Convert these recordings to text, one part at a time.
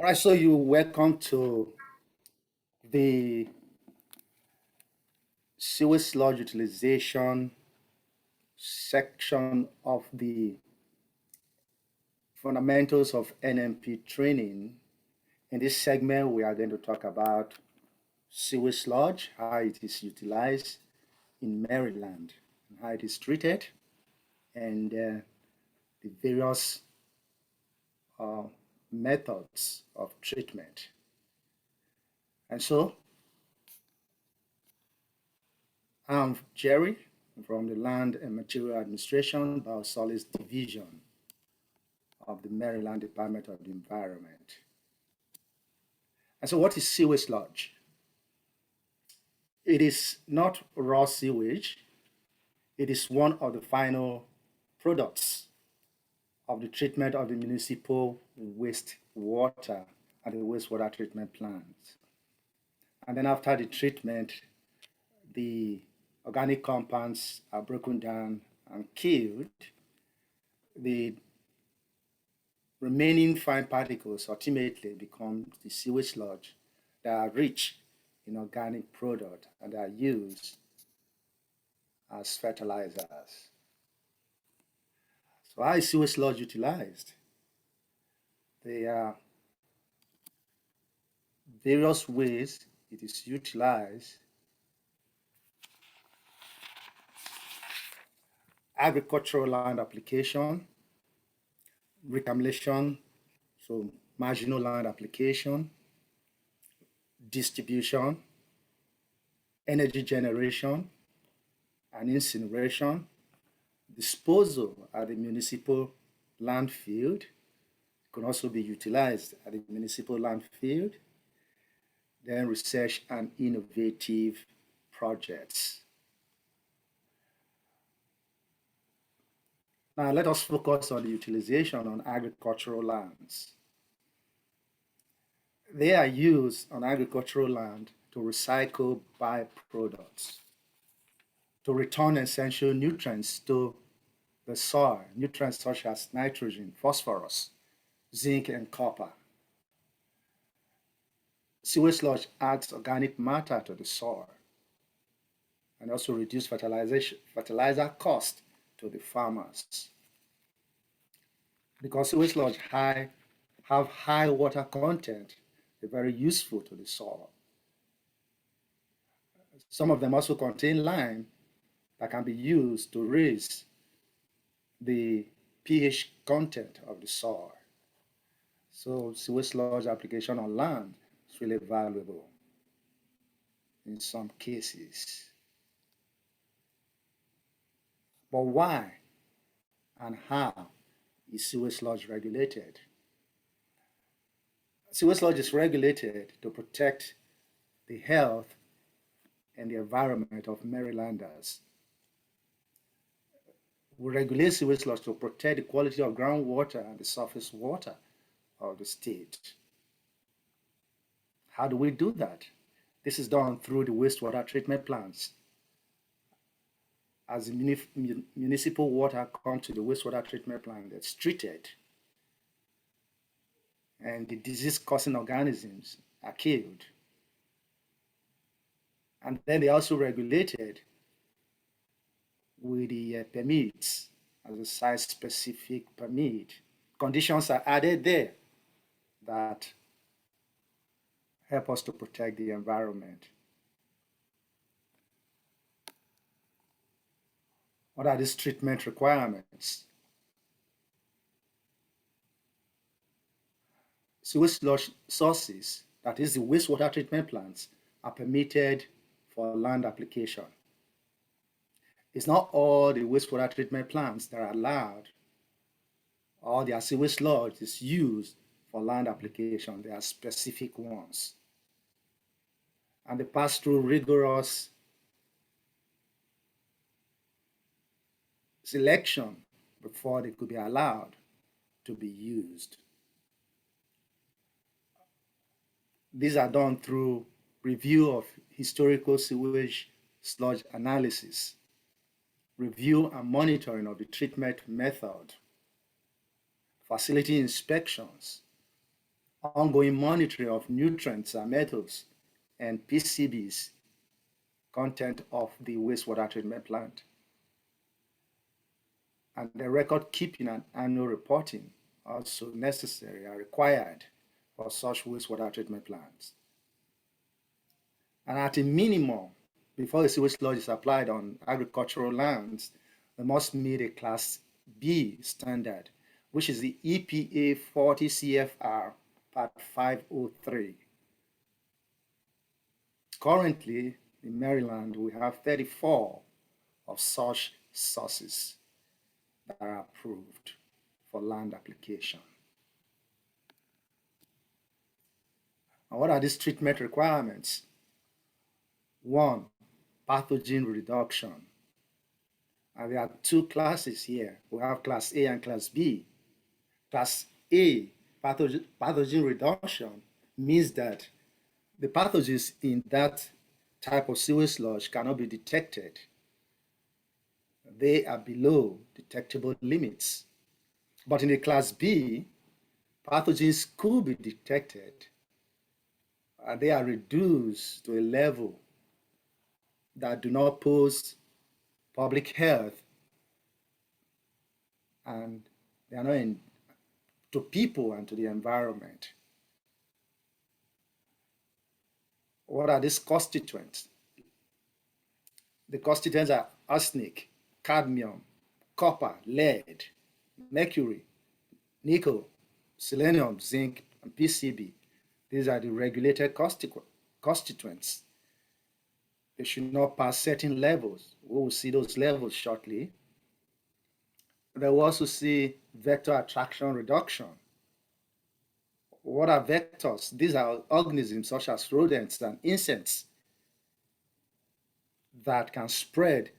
All right, so you welcome to the sewage sludge utilization section of the fundamentals of NMP training. In this segment, we are going to talk about sewage sludge, how it is utilized in Maryland, how it is treated, and the various uh, methods of treatment. And so, I'm Jerry from the Land and Material Administration Biosolids Division of the Maryland Department of the Environment. And so what is sewage sludge? It is not raw sewage. It is one of the final products of the treatment of the municipal wastewater at the wastewater treatment plants. And then after the treatment, the organic compounds are broken down and killed. The remaining fine particles ultimately become the sewage sludge that are rich in organic product and are used as fertilizers. So how is sewage sludge utilized? There are various ways it is utilized. Agricultural land application, reclamation, so marginal land application, distribution, energy generation and incineration, disposal at the municipal landfill can also be utilized at the municipal landfill, then research and innovative projects. Now let us focus on the utilization on agricultural lands. They are used on agricultural land to recycle byproducts, to return essential nutrients to the soil, nutrients such as nitrogen, phosphorus, zinc, and copper. Sewage sludge adds organic matter to the soil and also reduce fertilizer cost to the farmers. Because sewage sludge have high water content, they're very useful to the soil. Some of them also contain lime that can be used to raise the pH content of the soil. So sewage sludge application on land is really valuable in some cases. But why and how is sewage sludge regulated? Sewage sludge is regulated to protect the health and the environment of Marylanders. We regulate sewage sludge to protect the quality of groundwater and the surface water of the state. How do we do that? This is done through the wastewater treatment plants. As the municipal water comes to the wastewater treatment plant, it's treated, and the disease-causing organisms are killed. And then they also regulated with the permits as a site-specific permit. Conditions are added there that help us to protect the environment. What are these treatment requirements? Sewage sludge sources, that is the wastewater treatment plants, are permitted for land application. It's not all the wastewater treatment plants that are allowed or their sewage sludge is used for land application. There are specific ones. And they pass through rigorous selection before they could be allowed to be used. These are done through review of historical sewage sludge analysis, review and monitoring of the treatment method, facility inspections, ongoing monitoring of nutrients and metals, and PCBs content of the wastewater treatment plant, and the record keeping and annual reporting also necessary are required for such wastewater treatment plants. And at a minimum, before a sewage sludge is applied on agricultural lands, they must meet a Class B standard, which is the EPA 40 CFR Part 503. Currently, in Maryland, we have 34 of such sources that are approved for land application. And what are these treatment requirements? One, pathogen reduction. And there are two classes here. We have Class A and Class B. Class A, pathogen reduction, means that the pathogens in that type of sewage sludge cannot be detected. They are below detectable limits. But in the Class B, pathogens could be detected, and they are reduced to a level that do not pose public health, and they are not to people and to the environment. What are these constituents? The constituents are arsenic, cadmium, copper, lead, mercury, nickel, selenium, zinc, and PCB. These are the regulated constituents. They should not pass certain levels. We will see those levels shortly. They will also see vector attraction reduction. What are vectors? These are organisms such as rodents and insects that can spread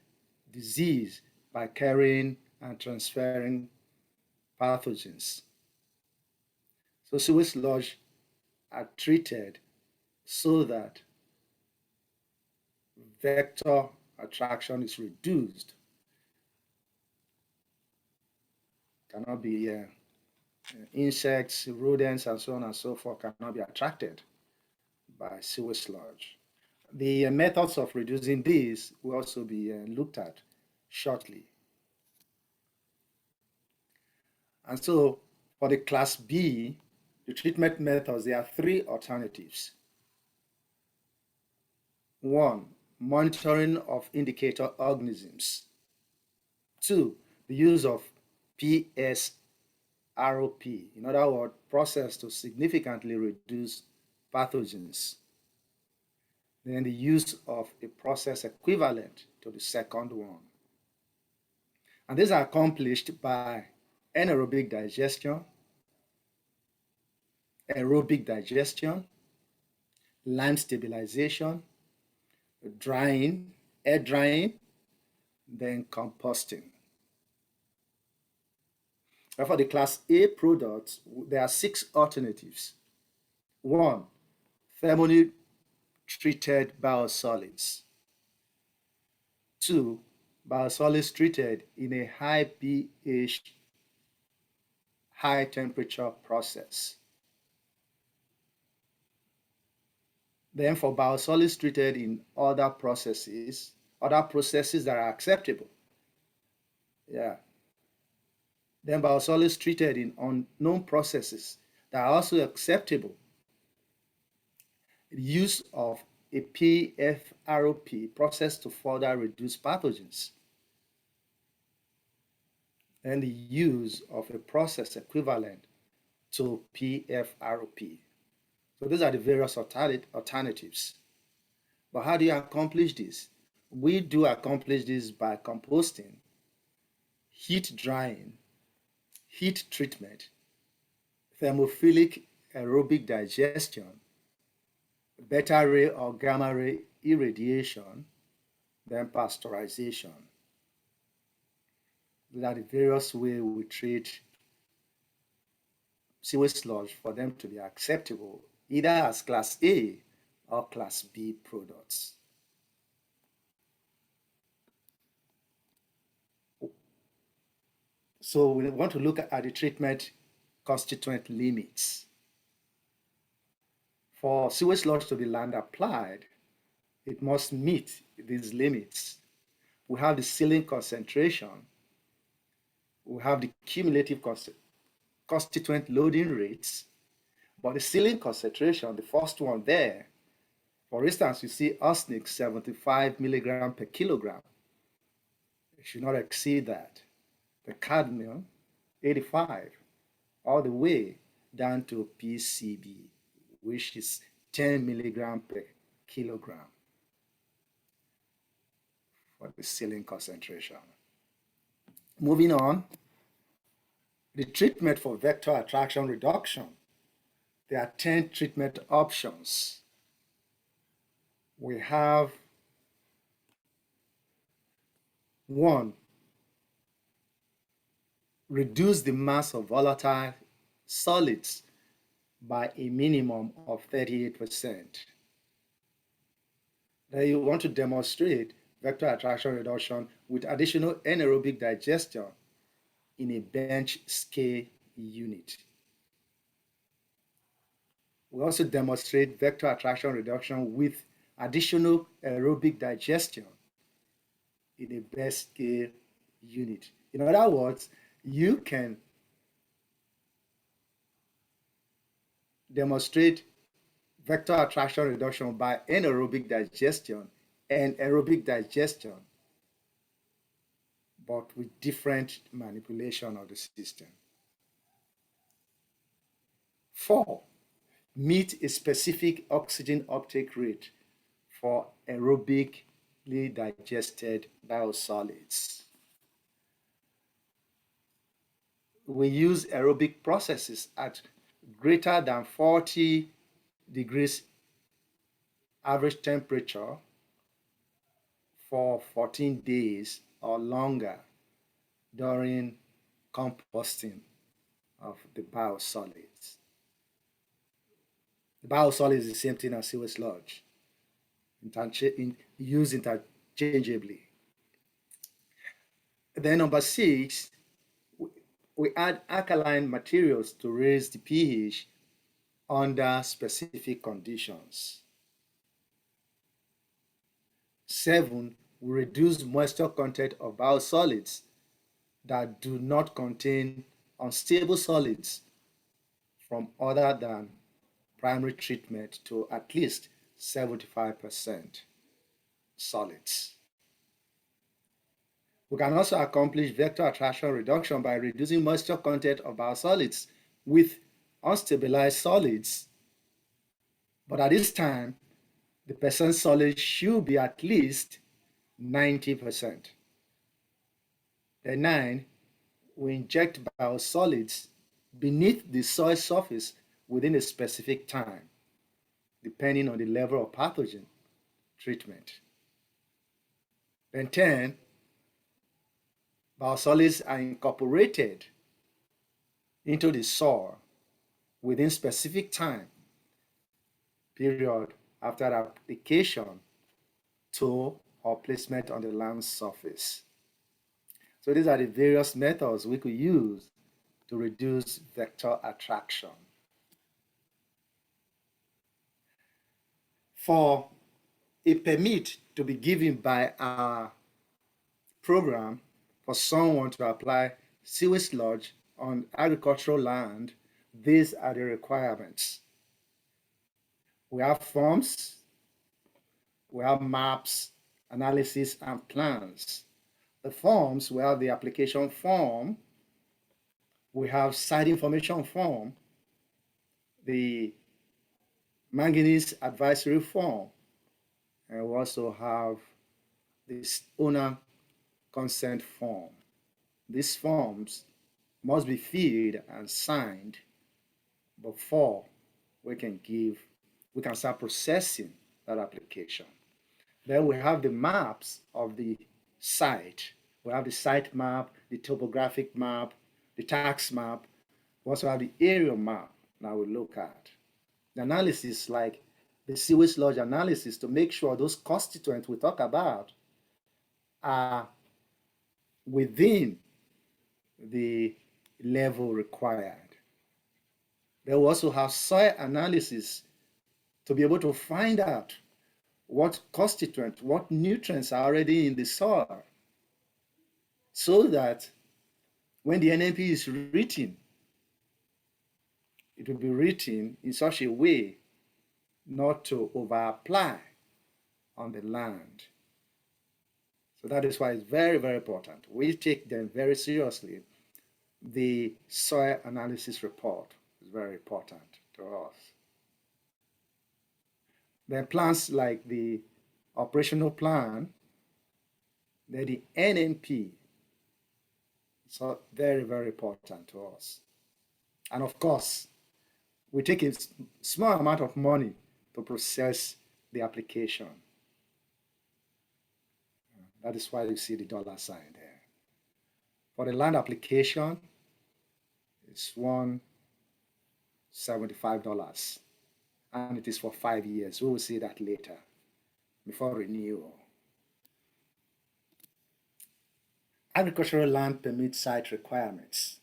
disease by carrying and transferring pathogens. So sewage sludge are treated so that vector attraction is reduced. Cannot be insects, rodents, and so on and so forth cannot be attracted by sewage sludge. The methods of reducing these will also be looked at shortly. And so for the Class B, the treatment methods, there are three alternatives. One, monitoring of indicator organisms. Two, the use of PSROP, in other words, process to significantly reduce pathogens. Then the use of a process equivalent to the second one. And these are accomplished by anaerobic digestion, aerobic digestion, lime stabilization, drying, air drying, then composting. And for the Class A products, there are 6 alternatives. One, thermally treated biosolids. Two, biosolids treated in a high pH, high temperature process. Then for biosolids treated in other processes that are acceptable. Yeah. Then biosolids treated in unknown processes that are also acceptable. The use of a PFROP process to further reduce pathogens. And the use of a process equivalent to PFROP. So these are the various alternatives. But how do you accomplish this? We do accomplish this by composting, heat drying, heat treatment, thermophilic aerobic digestion, beta ray or gamma ray irradiation, then pasteurization. These are the various ways we treat sewage sludge for them to be acceptable, either as Class A or Class B products. So we want to look at the treatment constituent limits. For sewage sludge to be land applied, it must meet these limits. We have the ceiling concentration, we have the cumulative constituent loading rates, but the ceiling concentration, the first one there, for instance, you see arsenic 75 milligram per kilogram. It should not exceed that. The cadmium 85, all the way down to PCB, which is 10 milligram per kilogram for the ceiling concentration. Moving on, the treatment for vector attraction reduction. There are 10 treatment options. We have 1, reduce the mass of volatile solids by a minimum of 38%. Then you want to demonstrate vector attraction reduction with additional anaerobic digestion in a bench scale unit. We also demonstrate vector attraction reduction with additional aerobic digestion in a bench scale unit. In other words, you can demonstrate vector attraction reduction by anaerobic digestion and aerobic digestion, but with different manipulation of the system. 4, meet a specific oxygen uptake rate for aerobically digested biosolids. We use aerobic processes at greater than 40 degrees average temperature for 14 days or longer during composting of the biosolids. The biosolids is the same thing as sewage sludge, used interchangeably. Then number 6, we add alkaline materials to raise the pH under specific conditions. 7, we reduce moisture content of biosolids that do not contain unstable solids from other than primary treatment to at least 75% solids. We can also accomplish vector attraction reduction by reducing moisture content of biosolids with unstabilized solids, but at this time, the percent solid should be at least 90%. Then 9, we inject biosolids beneath the soil surface within a specific time, depending on the level of pathogen treatment. Then 10, biosolids are incorporated into the soil within specific time period after application to or placement on the land surface. So these are the various methods we could use to reduce vector attraction. For a permit to be given by our program for someone to apply sewage sludge on agricultural land, these are the requirements. We have forms, we have maps, analysis, and plans. The forms, we have the application form, we have site information form, the manganese advisory form, and we also have this owner consent form. These forms must be filled and signed before we can start processing that application. Then we have the maps of the site. We have the site map, the topographic map, the tax map. We also have the area map that we look at. The analysis, like the sewage sludge analysis, to make sure those constituents we talk about are within the level required. They will also have soil analysis to be able to find out what constituent, what nutrients are already in the soil, so that when the NMP is written, it will be written in such a way not to over-apply on the land. So that is why it's very, very important. We take them very seriously. The soil analysis report is very important to us. Then plans like the operational plan, then the NMP, so very, very important to us. And of course, we take a small amount of money to process the application. That is why you see the dollar sign there. For the land application, it's $175, and it is for 5 years. We will see that later, before renewal. Agricultural land permit site requirements.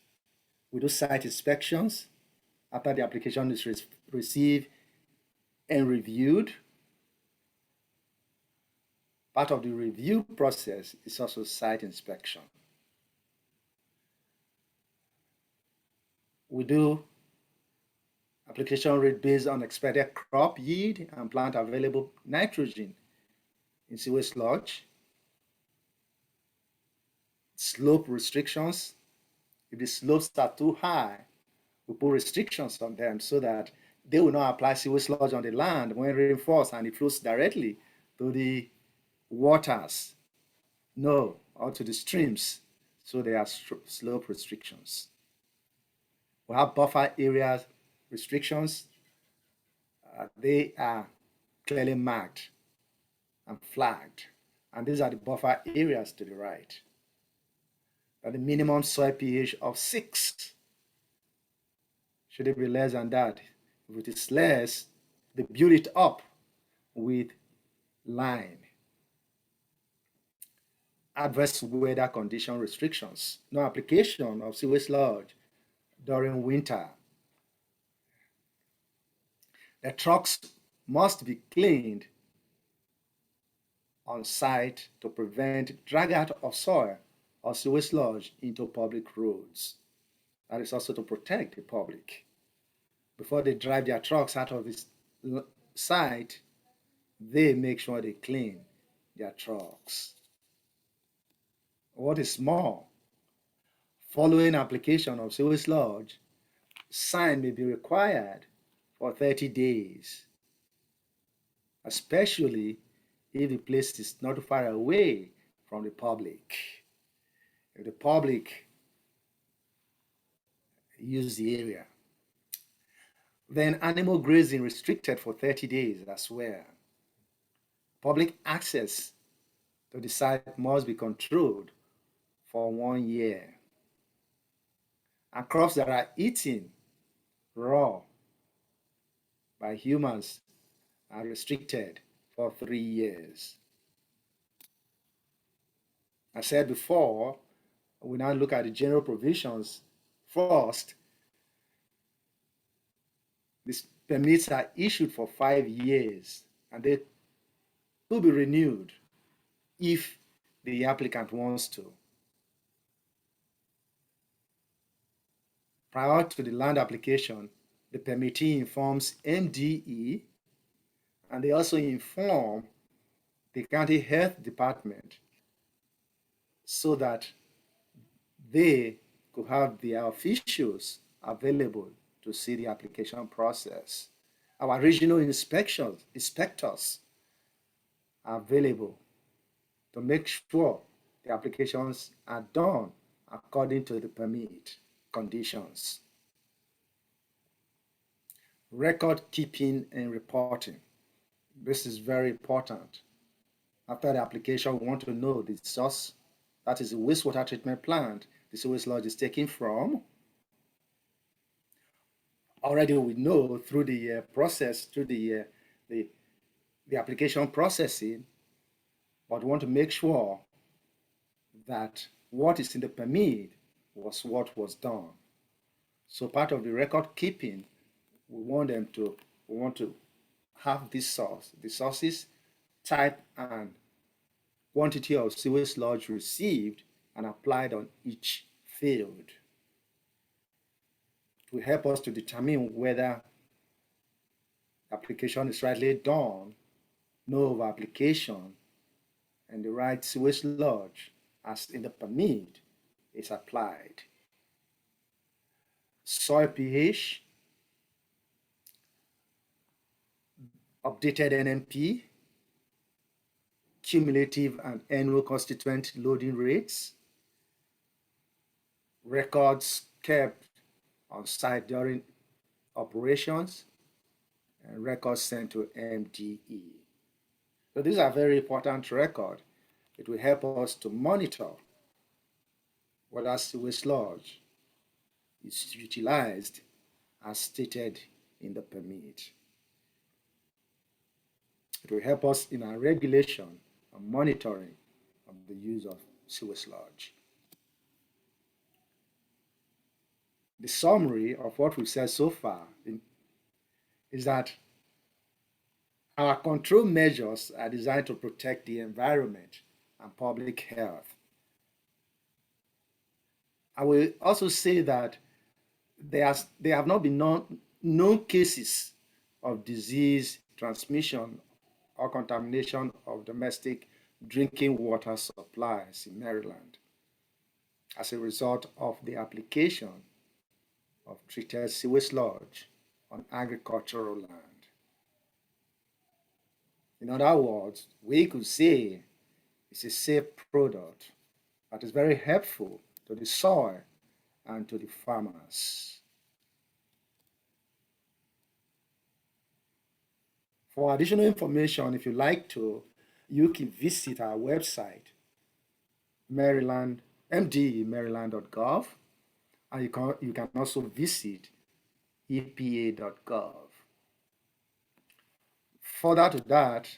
We do site inspections after the application is received and reviewed. Part of the review process is also site inspection. We do application rate based on expected crop yield and plant available nitrogen in sewage sludge. Slope restrictions. If the slopes are too high, we put restrictions on them so that they will not apply sewage sludge on the land when rain falls and it flows directly to the waters, no, or to the streams. So there are slope restrictions. We have buffer areas restrictions. They are clearly marked and flagged. And these are the buffer areas to the right. The minimum soil pH of 6. Should it be less than that? If it is less, they build it up with lime. Adverse weather condition restrictions. No application of sewage sludge during winter. The trucks must be cleaned on site to prevent drag out of soil or sewage sludge into public roads. That is also to protect the public. Before they drive their trucks out of this site, they make sure they clean their trucks. What is more, following application of sewage sludge, sign may be required for 30 days, especially if the place is not far away from the public. If the public use the area. Then animal grazing restricted for 30 days as well. Public access to the site must be controlled for 1 year. And crops that are eaten raw by humans are restricted for 3 years. I said before, we now look at the general provisions first. These permits are issued for 5 years and they will be renewed if the applicant wants to. Prior to the land application, the permittee informs MDE and they also inform the county health department so that they could have their officials available to see the application process. Our regional inspectors are available to make sure the applications are done according to the permit conditions. Record keeping and reporting. This is very important. After the application, we want to know the source, that is the wastewater treatment plant the sewage sludge is taken from. Already we know through the process, through the application processing, but we want to make sure that what is in the permit was what was done. So part of the record keeping, we want to have this source, the sources, type, and quantity of sewage sludge received and applied on each field. It will help us to determine whether application is rightly done, no over application, and the right sewage sludge as in the permit is applied. Soil pH, updated NMP, cumulative and annual constituent loading rates, records kept on site during operations, and records sent to MDE. So these are very important records. It will help us to monitor whether sewage sludge is utilized as stated in the permit. It will help us in our regulation and monitoring of the use of sewage sludge. The summary of what we've said so far is that our control measures are designed to protect the environment and public health. I will also say that there have not been known cases of disease transmission or contamination of domestic drinking water supplies in Maryland as a result of the application of treated sewage sludge on agricultural land. In other words, we could say it's a safe product that is very helpful to the soil and to the farmers. For additional information, if you like to, you can visit our website, mdemaryland.gov, and you can also visit epa.gov. Further to that,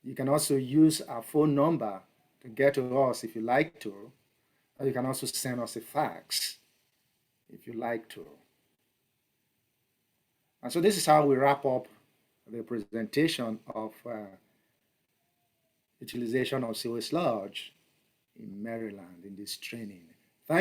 you can also use our phone number to get to us if you like to, or you can also send us a fax if you like to. And so this is how we wrap up the presentation of utilization of sewage sludge in Maryland in this training.